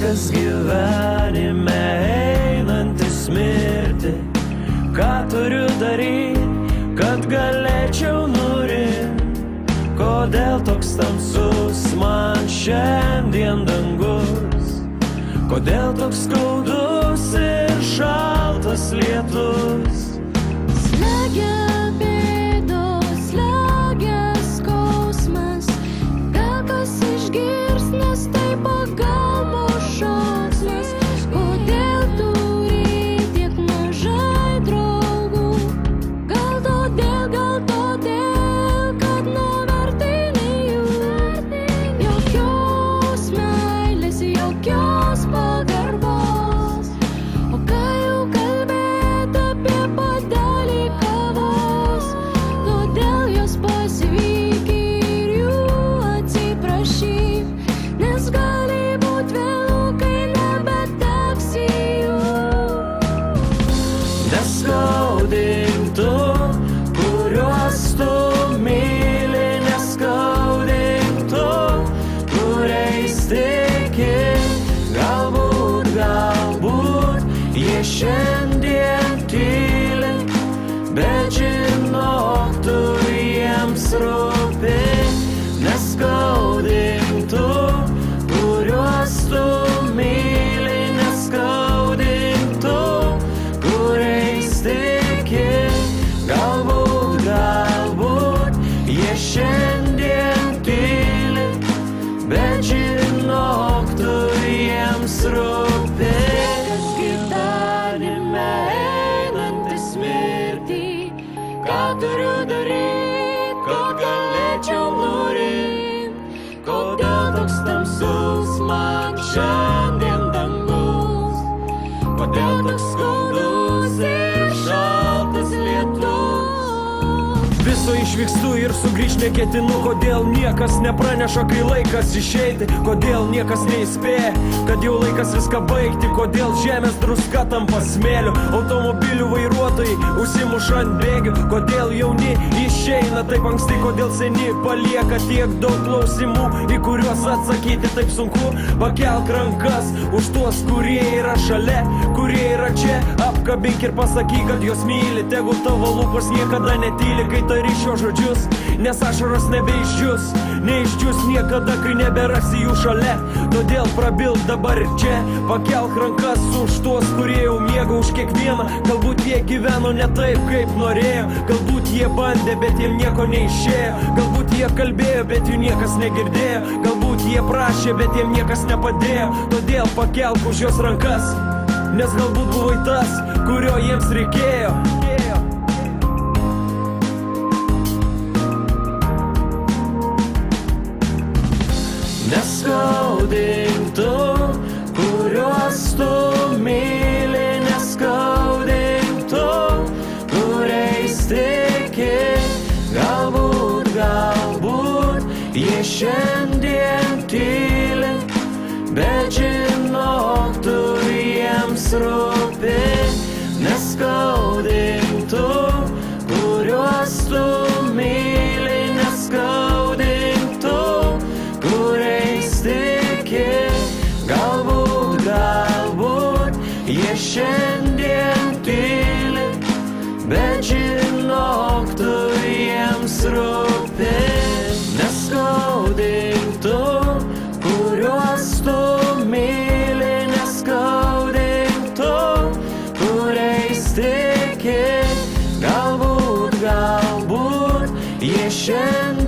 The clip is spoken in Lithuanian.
Laikas gyvenime einantis mirti, ką turiu daryti, kad galėčiau nurimti. Kodėl toks tamsus man šiandien dangus, kodėl toks skaudus ir šaltas lietus. Slegia bėdos, slegia skausmas, gal kas išgirs, nes tai pagalbos šauksmas. Kodėl turi tiek mažai draugų? Gal todėl, kad nuvertini jų. Jokios meilės, jokios pagarbos. O ką jau kalbėt apie puodelį kavos? Todėl jos pasivyk ir jų atsiprašyk, nes gali būt vėlu, kai nebeteksi jų. Neskaudink tu, kuriuos tu myli, neskaudink tu, kuriais tiki. Galbūt jie šiandien tyli, bet žinok, tu jiems rūpi. Neskaudink tu, kuriuos tu myli, neskaudink tu, kuriais tiki. Galbūt jie šiandien tyli, bet žinok, tu jiems rūpi. Laikas gyvenime einantis mirti, ką turiu daryti, kad galėčiau nurimti. Kodėl toks tamsus man šiandien dangus, kodėl toks skaudus ir šaltas lietus. Viso išvykstu ir sugrįžt neketinu. Kodėl niekas nepraneša, kai laikas išeiti? Kodėl niekas neįspėja, kad jau laikas viską baigti? Kodėl žemės druska tampa smėliu? Automobilių vairuotojai užsimuša ant bėgių. Kodėl jauni išeina taip anksti? Kodėl seni palieka tiek daug klausimų, į kuriuos atsakyti taip sunku? Pakelk rankas už tuos, kurie yra šalia, kurie yra čia. Apkabink ir pasakyk, kad jos myli. Tegul tavo lūpos niekada netyli, kai tari šios žodžius, nes ašaros nebeišdžius. Neišdžius niekada, kai neberasi jų šalia. Todėl prabilk dabar ir čia. Pakelk rankas už tuos, kurie jau miega už kiekvieną. Galbūt jie gyveno ne taip, kaip norėjo. Galbūt jie bandė, bet jiem nieko neišėjo. Galbūt jie kalbėjo, bet jų niekas negirdėjo. Galbūt jie prašė, bet jiem niekas nepadėjo. Todėl pakelk už jos rankas, nes galbūt buvai tas, kurio jiems reikėjo. Neskaudink tu, kuriuos tu myli, neskaudink tu, kuriais tiki. Galbūt jie šiandien tyli, bet žinok, tu jiems rūpi. Neskaudink tu, kuriuos tu myli, neskaudink tu, kuriais tiki. Galbūt jie šiandien tyli, bet žinok, tu jiems rūpi. Neskaudink tu, kuriuos tu myli, neskaudink tu, kuriais tiki. Galbūt jie šiandien